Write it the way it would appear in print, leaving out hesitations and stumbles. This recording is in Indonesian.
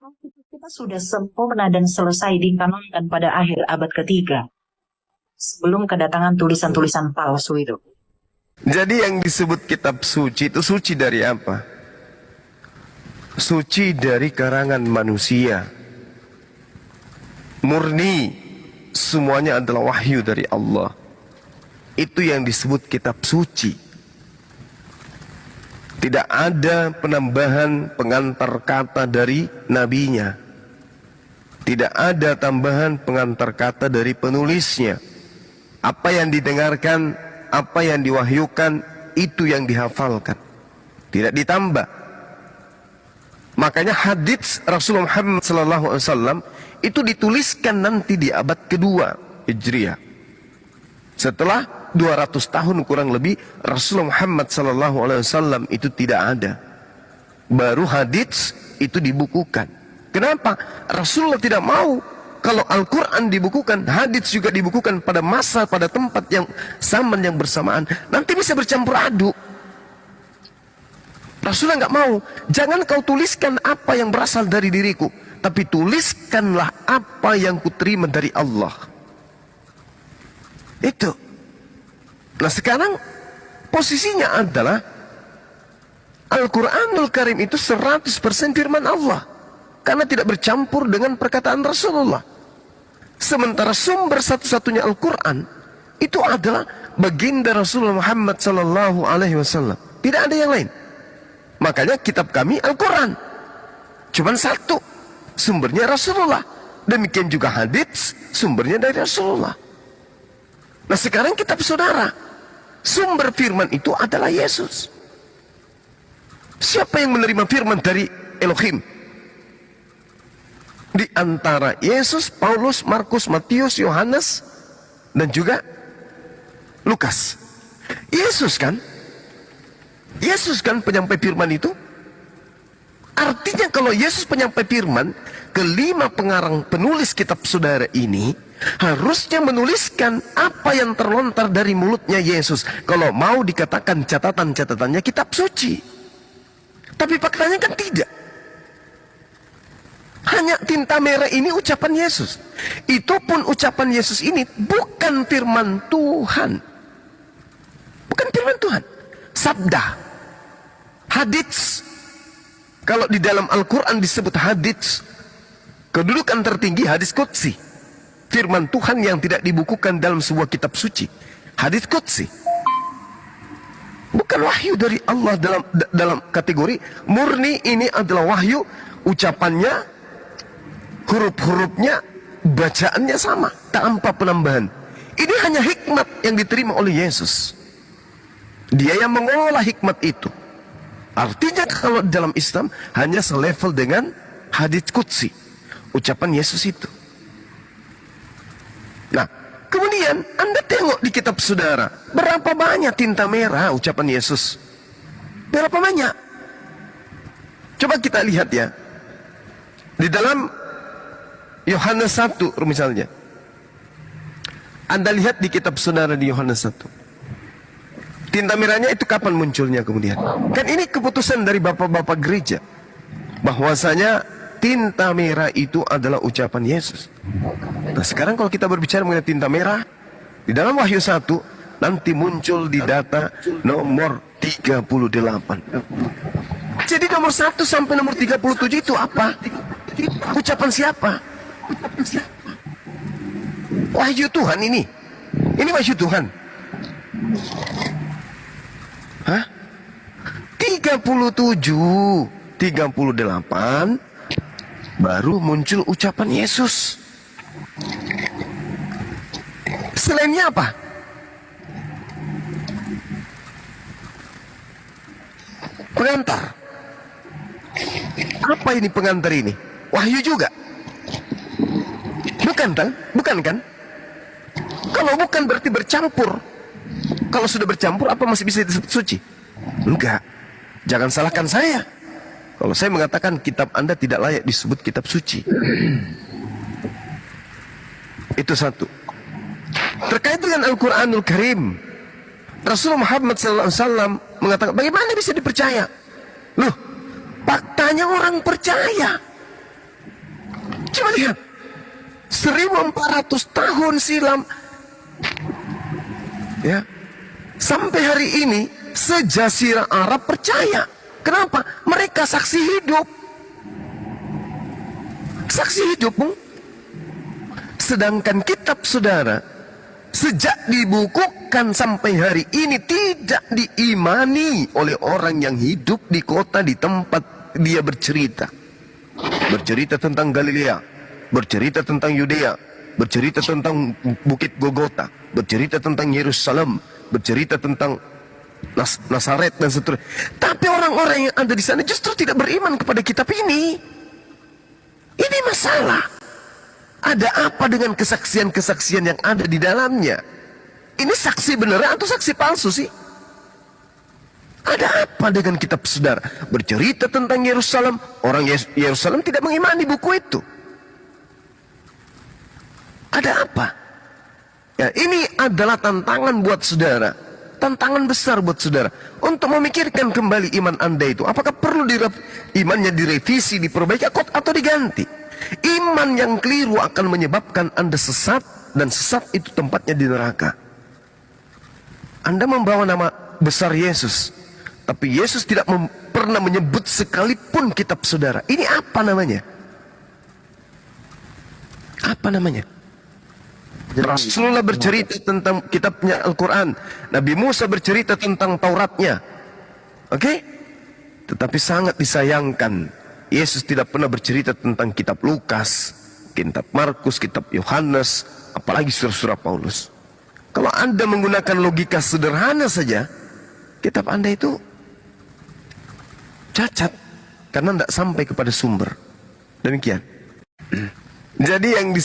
Kita sudah sempurna dan selesai dikanonkan pada akhir abad ketiga, sebelum kedatangan tulisan-tulisan palsu itu. Jadi yang disebut kitab suci itu suci dari apa? Suci dari karangan manusia. Murni, semuanya adalah wahyu dari Allah. Itu yang disebut kitab suci. Tidak ada penambahan pengantar kata dari nabinya. Tidak ada tambahan pengantar kata dari penulisnya. Apa yang didengarkan, apa yang diwahyukan, itu yang dihafalkan. Tidak ditambah. Makanya hadits Rasulullah Muhammad SAW itu dituliskan nanti di abad kedua Hijriah. Setelah 200 tahun kurang lebih Rasulullah Muhammad SAW itu tidak ada. Baru hadits itu dibukukan. Kenapa? Rasulullah tidak mau kalau Al-Quran dibukukan, hadits juga dibukukan pada masa, pada tempat yang zaman yang bersamaan. Nanti bisa bercampur aduk. Rasulullah nggak mau. Jangan kau tuliskan apa yang berasal dari diriku, tapi tuliskanlah apa yang kuterima dari Allah. Itu. Nah sekarang posisinya adalah Al-Quranul Karim itu 100% firman Allah, karena tidak bercampur dengan perkataan Rasulullah. Sementara sumber satu-satunya Al-Quran itu adalah baginda Rasulullah Muhammad SAW. Tidak ada yang lain. Makanya kitab kami Al-Quran cuman satu, sumbernya Rasulullah. Demikian juga hadits, sumbernya dari Rasulullah. Nah sekarang kitab saudara, sumber firman itu adalah Yesus. Siapa yang menerima firman dari Elohim? Di antara Yesus, Paulus, Markus, Matius, Yohanes, dan juga Lukas. Yesus kan? Yesus kan penyampai firman itu? Artinya kalau Yesus penyampai firman, kelima pengarang penulis kitab saudara ini harusnya menuliskan apa yang terlontar dari mulutnya Yesus. Kalau mau dikatakan catatan-catatannya kitab suci. Tapi faktanya kan tidak. Hanya tinta merah ini ucapan Yesus. Itu pun ucapan Yesus ini bukan firman Tuhan. Bukan firman Tuhan. Sabda. Hadits. Kalau di dalam Al-Quran disebut hadits, kedudukan tertinggi hadis qudsi. Firman Tuhan yang tidak dibukukan dalam sebuah kitab suci. Hadis qudsi. Bukan wahyu dari Allah dalam kategori murni. Ini adalah wahyu, ucapannya, huruf-hurufnya, bacaannya sama, tanpa penambahan. Ini hanya hikmat yang diterima oleh Yesus. Dia yang mengolah hikmat itu. Artinya kalau dalam Islam hanya selevel dengan hadits qudsi, ucapan Yesus itu. Nah, kemudian Anda tengok di kitab saudara, berapa banyak tinta merah ucapan Yesus? Berapa banyak? Coba kita lihat ya. Di dalam Yohanes 1 misalnya. Anda lihat di kitab saudara di Yohanes 1. Tinta merahnya itu kapan munculnya kemudian? Kan ini keputusan dari bapak-bapak gereja, bahwasanya tinta merah itu adalah ucapan Yesus. Nah sekarang kalau kita berbicara mengenai tinta merah, di dalam Wahyu 1 nanti muncul di data nomor 38. Jadi nomor 1 sampai nomor 37 itu apa? Ucapan siapa? Wahyu Tuhan ini. Ini wahyu Tuhan. Hah? 37, 38 baru muncul ucapan Yesus. Selainnya apa? Pengantar. Apa ini pengantar ini? Wahyu juga. Bukan kan? Bukan kan? Kalau bukan berarti bercampur. Kalau sudah bercampur, apa masih bisa disebut suci? Enggak. Jangan salahkan saya kalau saya mengatakan kitab Anda tidak layak disebut kitab suci. Itu satu. Terkait dengan Al-Quranul Karim, Rasulullah Muhammad SAW mengatakan, bagaimana bisa dipercaya? Loh, faktanya orang percaya. Coba lihat, 1400 tahun silam, ya, sampai hari ini sejazirah Arab percaya. Kenapa? Mereka saksi hidup. Saksi hidup, Bung. Sedangkan kitab saudara sejak dibukukan sampai hari ini tidak diimani oleh orang yang hidup di kota, di tempat dia bercerita. Bercerita tentang Galilea, bercerita tentang Yudea, bercerita tentang Bukit Golgota, bercerita tentang Yerusalem, bercerita tentang Nazaret dan seterusnya. Tapi orang-orang yang ada di sana justru tidak beriman kepada kitab ini. Ini masalah. Ada apa dengan kesaksian-kesaksian yang ada di dalamnya? Ini saksi beneran atau saksi palsu sih? Ada apa dengan kitab saudara? Bercerita tentang Yerusalem, orang Yerusalem tidak mengimani buku itu. Ada apa? Ya, ini adalah tantangan buat saudara. Tantangan besar buat saudara untuk memikirkan kembali iman Anda itu. Apakah perlu imannya direvisi, diperbaiki atau diganti? Iman yang keliru akan menyebabkan Anda sesat, dan sesat itu tempatnya di neraka. Anda membawa nama besar Yesus, tapi Yesus tidak pernah menyebut sekalipun kitab saudara. Ini apa namanya? Apa namanya? Rasulullah bercerita tentang kitabnya Al-Quran, Nabi Musa bercerita tentang Tauratnya. Oke? Tetapi sangat disayangkan, Yesus tidak pernah bercerita tentang kitab Lukas, kitab Markus, kitab Yohanes, apalagi surah-surah Paulus. Kalau Anda menggunakan logika sederhana saja, kitab Anda itu cacat karena tidak sampai kepada sumber. Demikian. Jadi yang